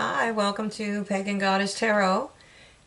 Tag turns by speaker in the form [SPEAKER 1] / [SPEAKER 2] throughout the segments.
[SPEAKER 1] Hi, welcome to Pagan Goddess Tarot.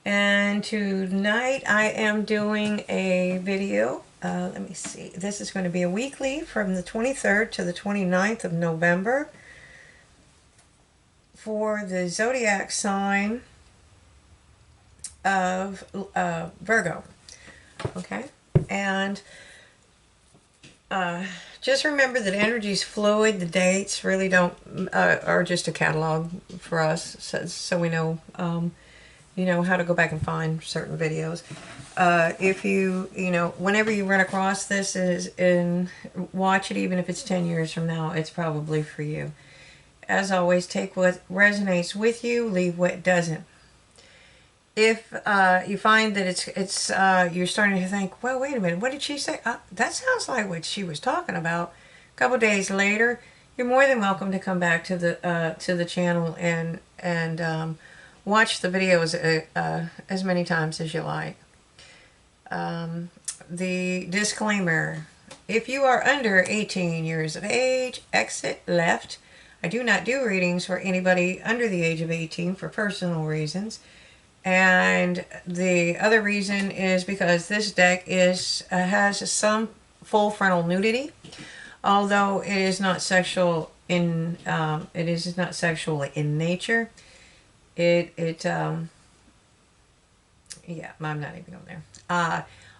[SPEAKER 1] And tonight I am doing a video. Let me see. This is going to be a weekly from the 23rd to the 29th of November for the zodiac sign of Virgo. Okay? And just remember that energy is fluid. The dates really don't are just a catalog for us, so we know how to go back and find certain videos. If whenever you run across this and watch it, even if it's 10 years from now, it's probably for you. As always, take what resonates with you, leave what doesn't. If you find that it's you're starting to think, well, wait a minute, what did she say? That sounds like what she was talking about. A couple days later, you're more than welcome to come back to the channel and watch the videos as many times as you like. The disclaimer: if you are under 18 years of age, exit left. I do not do readings for anybody under the age of 18 for personal reasons. And the other reason is because this deck has some full frontal nudity, although it is not sexual in nature. Yeah, I'm not even going there.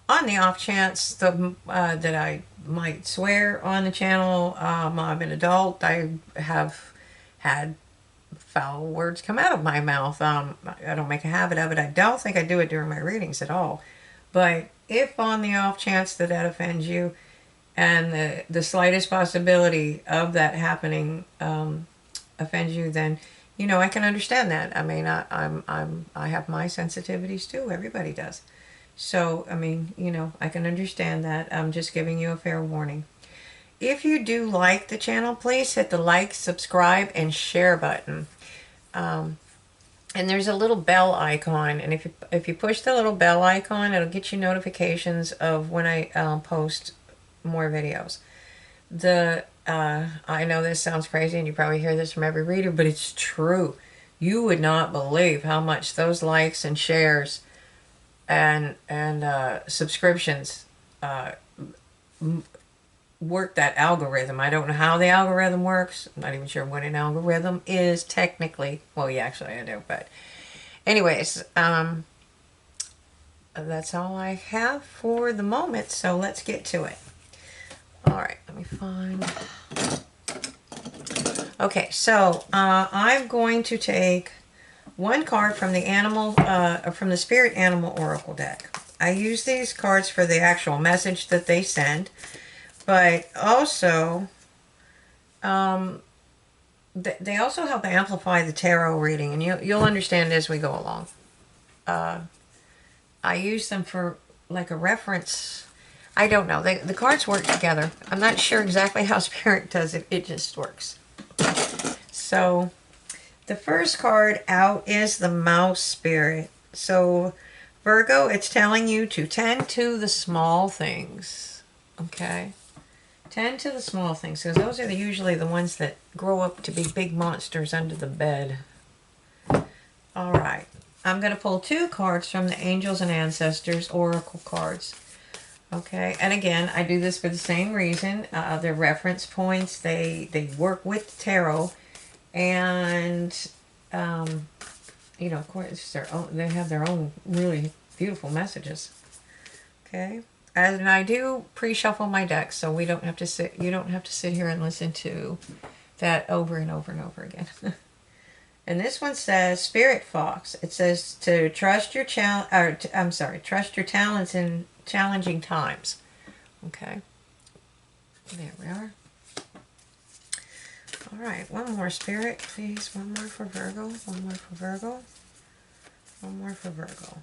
[SPEAKER 1] On the off chance that I might swear on the channel, I'm an adult. I have had foul words come out of my mouth. I don't make a habit of it. I don't think I do it during my readings at all. But if on the off chance that offends you, and the slightest possibility of that happening offends you, then I can understand that. I mean, I have my sensitivities too. Everybody does. So I mean, I can understand that. I'm just giving you a fair warning. If you do like the channel, please hit the like, subscribe, and share button. And there's a little bell icon, and if you push the little bell icon, it'll get you notifications of when I post more videos. I know this sounds crazy, and you probably hear this from every reader, but it's true. You would not believe how much those likes and shares and subscriptions work that algorithm. I don't know how the algorithm works. I'm not even sure what an algorithm is technically. Well, yeah, actually I do, but anyways, that's all I have for the moment, so let's get to it. All right, let me find. Okay, so I'm going to take one card from the Spirit Animal Oracle deck. I use these cards for the actual message that they send, but also they also help amplify the tarot reading, and you'll understand as we go along. I use them for like a reference. I don't know. The cards work together. I'm not sure exactly how Spirit does it. It just works. So the first card out is the Mouse Spirit. So Virgo, it's telling you to tend to the small things. Okay? Tend to the small things, because those are usually the ones that grow up to be big monsters under the bed. All right. I'm going to pull two cards from the Angels and Ancestors Oracle cards. Okay, and again, I do this for the same reason. They're reference points. They work with tarot, and of course, they have their own really beautiful messages. Okay, and I do pre-shuffle my deck, so we don't have to sit. You don't have to sit here and listen to that over and over and over again. And this one says, Spirit Fox. It says to trust your trust your talents in challenging times. Okay. There we are. All right, one more, Spirit, please. One more for Virgo. One more for Virgo. One more for Virgo.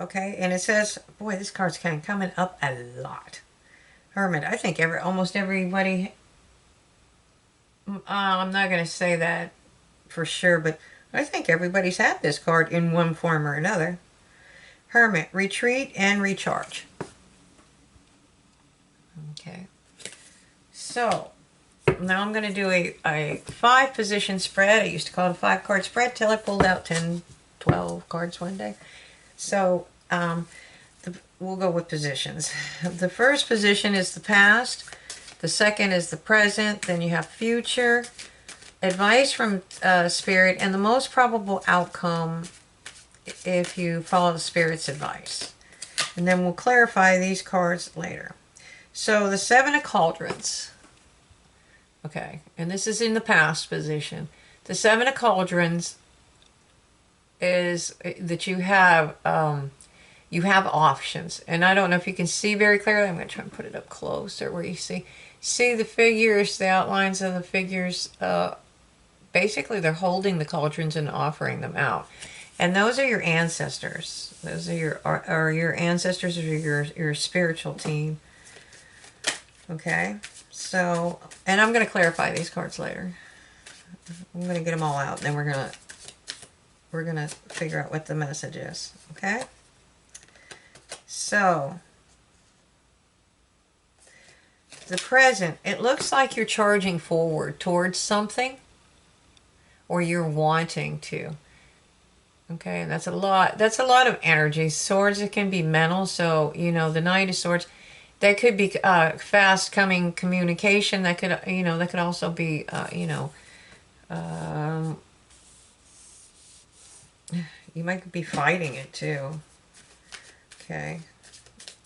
[SPEAKER 1] Okay, and it says, boy, this card's kind of coming up a lot. Hermit. I think almost everybody. I'm not going to say that for sure, but I think everybody's had this card in one form or another. Hermit, retreat and recharge. Okay. So, Now I'm going to do a 5-position spread. I used to call it a 5-card spread till I pulled out 10, 12 cards one day. So we'll go with positions. The first position is the past. The second is the present. Then you have future, advice from Spirit, and the most probable outcome if you follow the Spirit's advice. And then we'll clarify these cards later. So the 7 of Cauldrons. Okay, and this is in the past position. The 7 of Cauldrons is that you have options. And I don't know if you can see very clearly. I'm going to try and put it up closer where you see the figures, the outlines of the figures. Basically, they're holding the cauldrons and offering them out. And those are your ancestors. Those are your ancestors or your spiritual team. Okay, so, and I'm going to clarify these cards later. I'm going to get them all out, and then we're gonna figure out what the message is. Okay, so the present, it looks like you're charging forward towards something, or you're wanting to. Okay, that's a lot of energy. Swords, it can be mental. So, the Knight of Swords, that could be fast coming communication. That could also be, you might be fighting it too. Okay,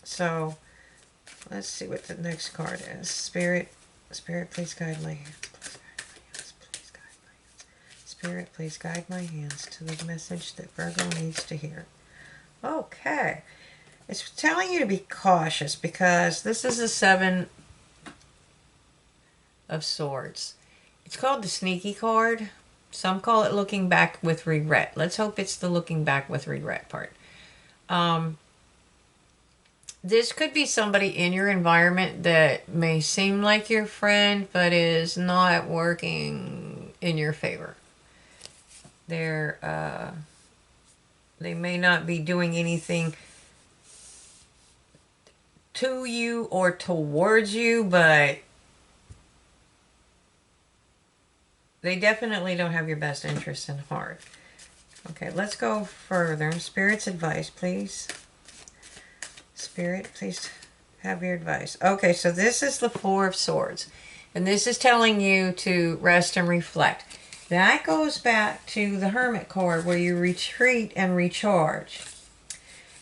[SPEAKER 1] so let's see what the next card is. Spirit, please guide my hands. Spirit, please guide my hands to the message that Virgo needs to hear. Okay. It's telling you to be cautious because this is the 7 of Swords. It's called the sneaky card. Some call it looking back with regret. Let's hope it's the looking back with regret part. This could be somebody in your environment that may seem like your friend, but is not working in your favor. They may not be doing anything to you or towards you, but they definitely don't have your best interests in heart. Okay, let's go further. Spirit's advice, please. Spirit, please have your advice. Okay, so this is the 4 of Swords, and this is telling you to rest and reflect. That goes back to the Hermit card where you retreat and recharge.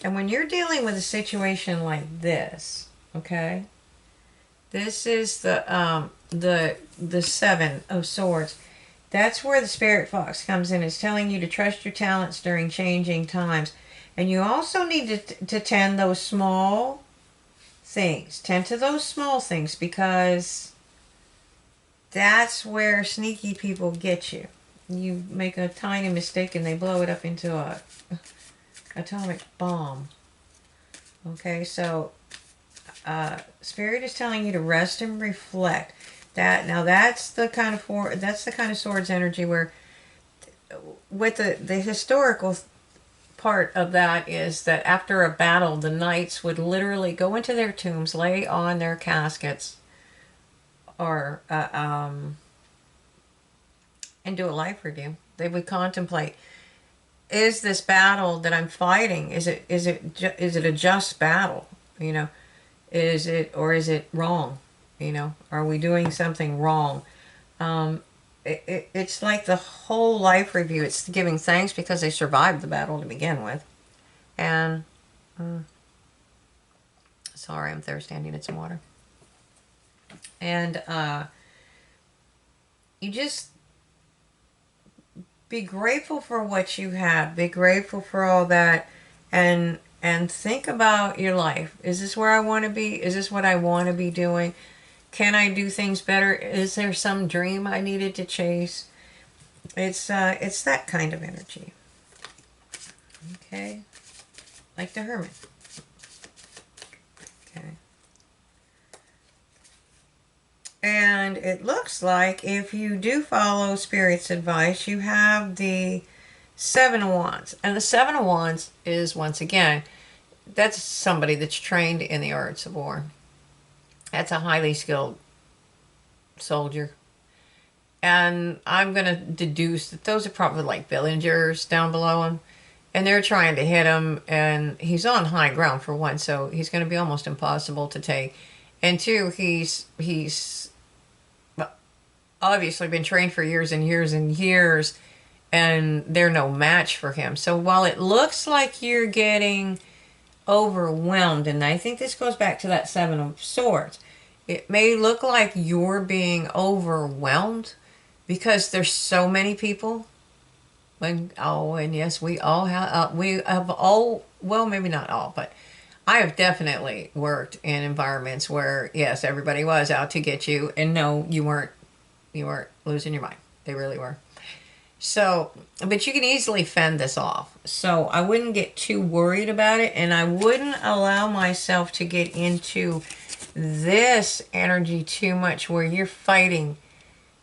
[SPEAKER 1] And when you're dealing with a situation like this, okay, this is the 7 of Swords. That's where the Spirit Fox comes in. It's telling you to trust your talents during changing times. And you also need to tend those small things. Tend to those small things because that's where sneaky people get you. You make a tiny mistake and they blow it up into a atomic bomb. Okay, so Spirit is telling you to rest and reflect. That's the kind of Swords energy where, with the historical part of that is that after a battle, the knights would literally go into their tombs, lay on their caskets, or and do a life review. They would contemplate: is this battle that I'm fighting, is it a just battle? Is it wrong? Are we doing something wrong? It's like the whole life review. It's giving thanks because they survived the battle to begin with. And sorry, I'm thirsty. I needed some water. And you just be grateful for what you have. Be grateful for all that, and think about your life. Is this where I want to be? Is this what I want to be doing? Can I do things better? Is there some dream I needed to chase? It's that kind of energy. Okay, like the Hermit. Okay. And it looks like if you do follow Spirit's advice, you have the 7 of Wands. And the 7 of Wands is, once again, that's somebody that's trained in the arts of war. That's a highly skilled soldier, And I'm going to deduce that those are probably like villagers down below him. And they're trying to hit him. And he's on high ground, for one. So he's going to be almost impossible to take. And two, he's obviously been trained for years and years and years. And they're no match for him. So while it looks like you're getting overwhelmed, and I think this goes back to that Seven of Swords, it may look like you're being overwhelmed because there's so many people. And yes, we have all, well, maybe not all, but I have definitely worked in environments where, yes, everybody was out to get you, and no, you weren't losing your mind. They really were. So, but you can easily fend this off. So I wouldn't get too worried about it, and I wouldn't allow myself to get into this energy too much where you're fighting.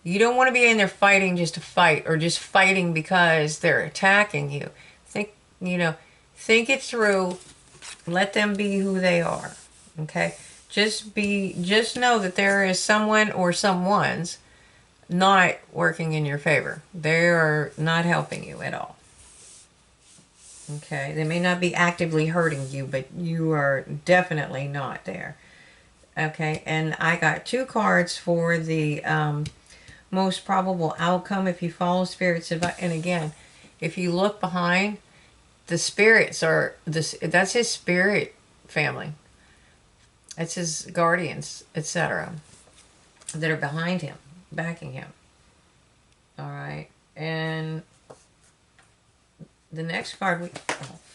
[SPEAKER 1] You don't want to be in there fighting just to fight, or just fighting because they're attacking you. Think it through. Let them be who they are. Okay? Just know that there is someone or someone's not working in your favor. They are not helping you at all. Okay? They may not be actively hurting you, but you are definitely not there. Okay? And I got 2 cards for the most probable outcome if you follow Spirit's advice. And again, if you look behind, the spirits are this. That's his spirit family. It's his guardians, etc., that are behind him, backing him. All right, and the next card,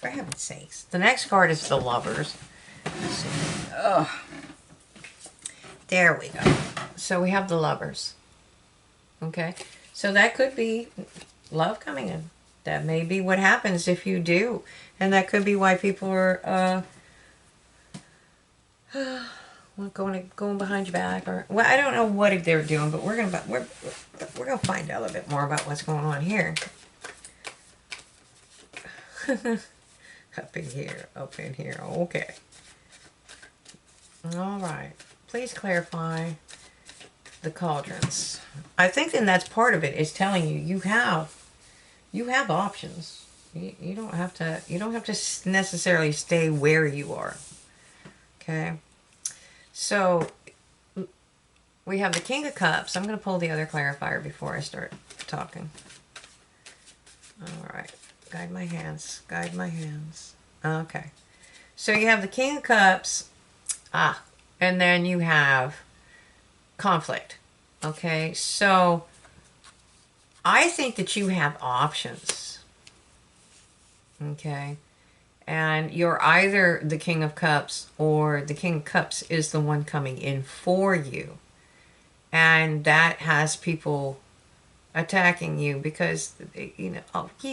[SPEAKER 1] for heaven's sakes, the next card is the Lovers. Let's see. Oh, there we go. So we have the Lovers. Okay, so that could be love coming in. That may be what happens if you do, and that could be why people are going behind your back, or well, I don't know what they're doing, but we're gonna find out a little bit more about what's going on here. Up in here. Okay. All right. Please clarify the cauldrons. I think then that's part of it, is telling you have options. You don't have to necessarily stay where you are. Okay. So we have the King of Cups. I'm going to pull the other clarifier before I start talking. All right. Guide my hands. Guide my hands. Okay. So you have the King of Cups. And then you have conflict. Okay. So I think that you have options. Okay. And you're either the King of Cups, or the King of Cups is the one coming in for you. And that has people attacking you because, you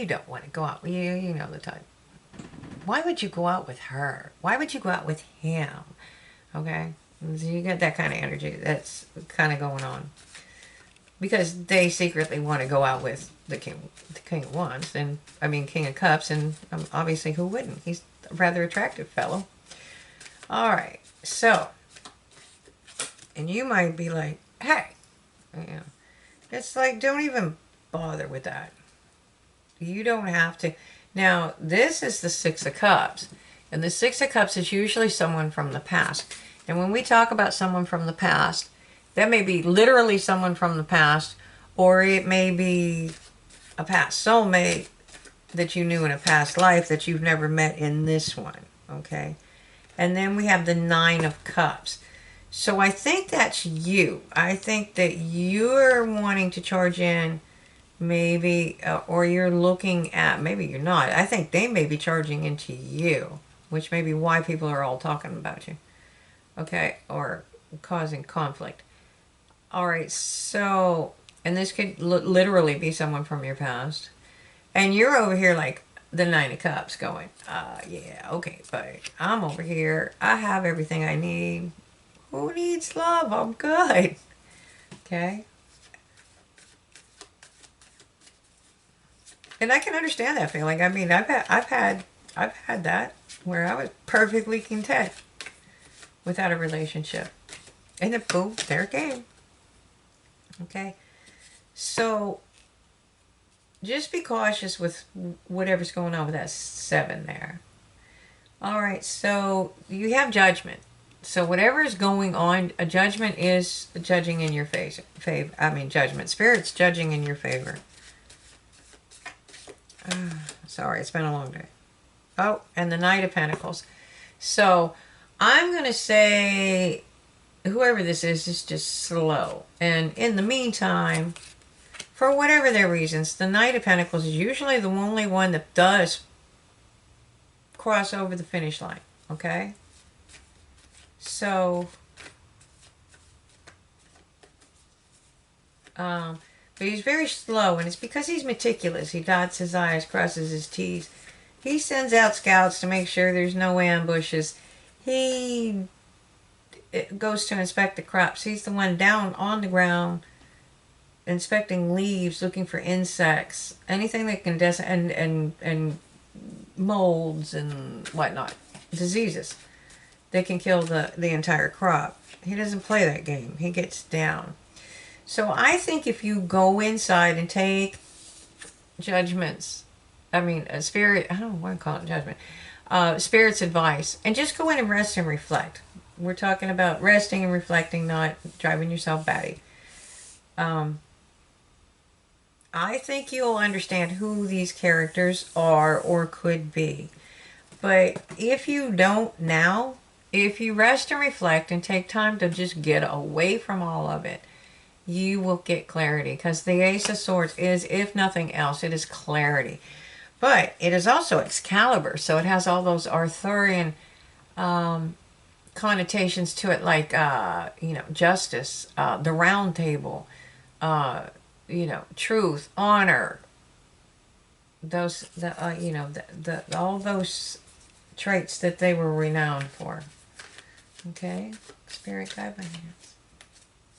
[SPEAKER 1] don't want to go out. You know the type. Why would you go out with her? Why would you go out with him? Okay? So you get that kind of energy that's kind of going on. Because they secretly want to go out with the King of Wands, and King of Cups, and obviously who wouldn't? He's a rather attractive fellow. All right, so, and you might be like, hey, it's like, don't even bother with that. You don't have to. Now, this is the Six of Cups, and the Six of Cups is usually someone from the past. And when we talk about someone from the past, that may be literally someone from the past, or it may be a past soulmate that you knew in a past life that you've never met in this one, okay? And then we have the Nine of Cups. So I think that's you. I think that you're wanting to charge in, maybe, or you're looking at, maybe you're not. I think they may be charging into you, which may be why people are all talking about you, okay? Or causing conflict. All right, so, and this could literally be someone from your past. And you're over here like the Nine of Cups going, yeah, okay, but I'm over here. I have everything I need. Who needs love? I'm good. Okay? And I can understand that feeling. I've had that where I was perfectly content without a relationship. And then boom, there it came. Okay, So just be cautious with whatever's going on with that 7 there. All right, so you have judgment. So whatever is going on, a judgment is judging in your favor. I mean, judgment. Spirit's judging in your favor. Sorry, it's been a long day. Oh, and the Knight of Pentacles. So I'm going to say whoever this is just slow. And in the meantime, for whatever their reasons, the Knight of Pentacles is usually the only one that does cross over the finish line. Okay? So, but he's very slow, and it's because he's meticulous. He dots his I's, crosses his T's. He sends out scouts to make sure there's no ambushes. He goes to inspect the crops. He's the one down on the ground inspecting leaves, looking for insects, anything that can and molds and whatnot, diseases that can kill the entire crop. He doesn't play that game. He gets down. So I think if you go inside and take judgments, I mean, a spirit, I don't want to call it judgment, spirit's advice, and just go in and rest and reflect. We're talking about resting and reflecting, not driving yourself batty. I think you'll understand who these characters are or could be. But if you don't now, if you rest and reflect and take time to just get away from all of it, you will get clarity. Because the Ace of Swords is, if nothing else, it is clarity. But it is also Excalibur, so it has all those Arthurian connotations to it, like, justice, the round table, truth, honor, those, all those traits that they were renowned for. Okay, Spirit Guide my hands.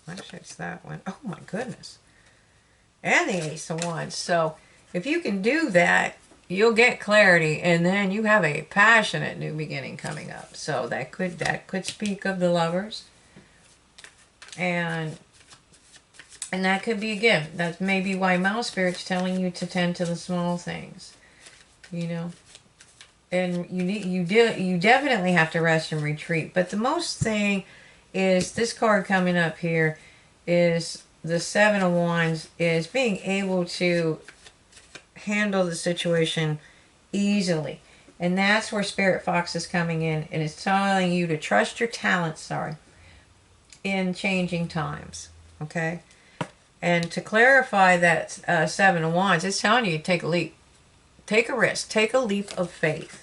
[SPEAKER 1] Actually, it's that one. Oh my goodness. And the Ace of Wands. So if you can do that, you'll get clarity, and then you have a passionate new beginning coming up. So that could speak of the lovers, and that could be, again, that's maybe why Mouse Spirit's telling you to tend to the small things, and you definitely have to rest and retreat. But the most thing is this card coming up here is the 7 of Wands, is being able to handle the situation easily. And that's where Spirit Fox is coming in, and it's telling you to trust your talents, in changing times. Okay? And to clarify that 7 of Wands, it's telling you to take a leap. Take a risk. Take a leap of faith.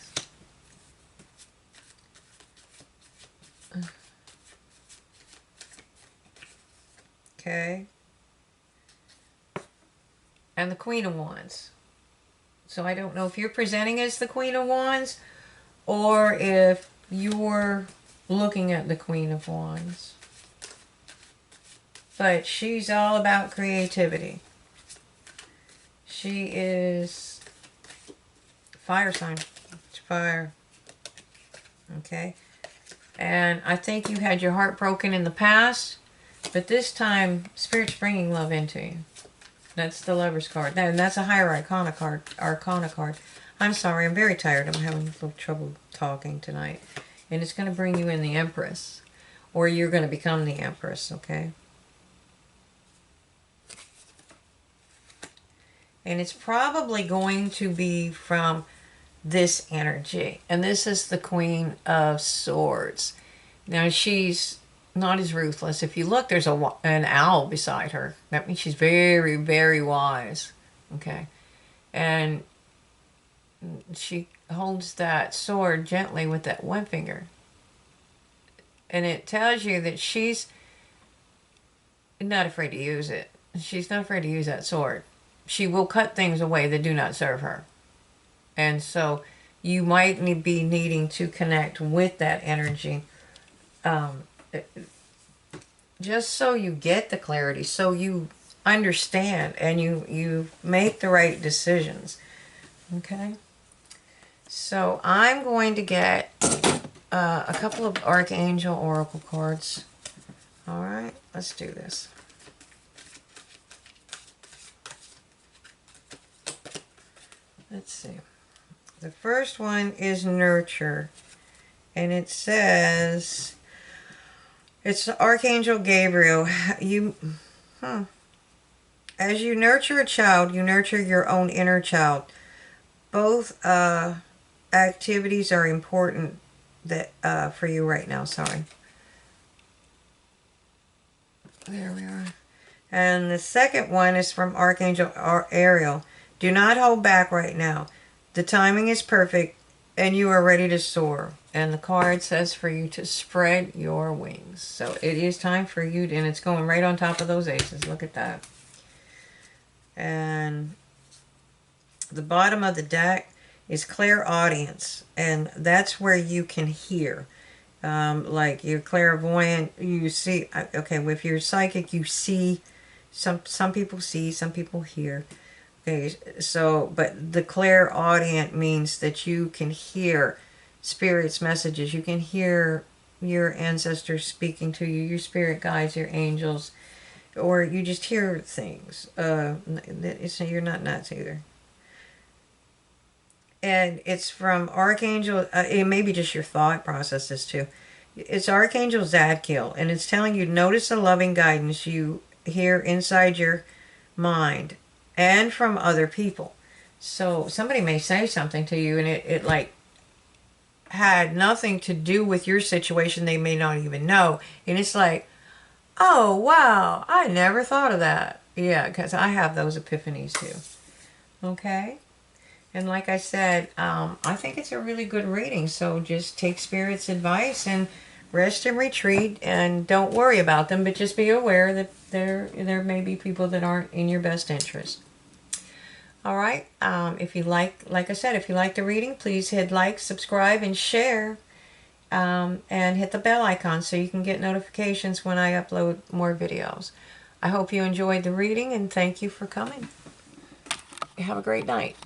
[SPEAKER 1] Okay? And the Queen of Wands. So I don't know if you're presenting as the Queen of Wands or if you're looking at the Queen of Wands. But she's all about creativity. She is fire sign. It's fire. Okay? And I think you had your heart broken in the past, but this time Spirit's bringing love into you. That's the Lover's card. And that's a higher Arcana card. I'm sorry, I'm very tired. I'm having a little trouble talking tonight. And it's going to bring you in the Empress. Or you're going to become the Empress, okay? And it's probably going to be from this energy. And this is the Queen of Swords. Now, she's not as ruthless. If you look, there's an owl beside her. That means she's very, very wise. Okay? And she holds that sword gently with that one finger. And it tells you that she's not afraid to use it. She's not afraid to use that sword. She will cut things away that do not serve her. And so you might be needing to connect with that energy. Just so you get the clarity, so you understand and you make the right decisions. Okay? So I'm going to get a couple of Archangel Oracle cards. Alright, let's do this. Let's see. The first one is nurture. And it says, it's Archangel Gabriel. As you nurture a child, you nurture your own inner child. Both activities are important that for you right now. Sorry. There we are. And the second one is from Archangel Ariel. Do not hold back right now. The timing is perfect and you are ready to soar. And the card says for you to spread your wings. So it is time for you to, and it's going right on top of those aces. Look at that. And the bottom of the deck is clairaudience. And that's where you can hear. Like you're clairvoyant, you see, okay, if you're psychic, you see, some people see, some people hear. Okay, so, but the clairaudient means that you can hear spirit's messages. You can hear your ancestors speaking to you, your spirit guides, your angels, or you just hear things. You're not nuts either. And it's from Archangel, it may be just your thought processes too. It's Archangel Zadkiel, and it's telling you, notice the loving guidance you hear inside your mind and from other people. So somebody may say something to you and it like had nothing to do with your situation. They may not even know. And it's like, oh, wow, I never thought of that. Yeah, because I have those epiphanies too. Okay? And like I said, I think it's a really good reading. So just take Spirit's advice and rest and retreat, and don't worry about them, but just be aware that there may be people that aren't in your best interest. All right. If you like I said, if you like the reading, please hit like, subscribe, and share. And hit the bell icon so you can get notifications when I upload more videos. I hope you enjoyed the reading, and thank you for coming. Have a great night.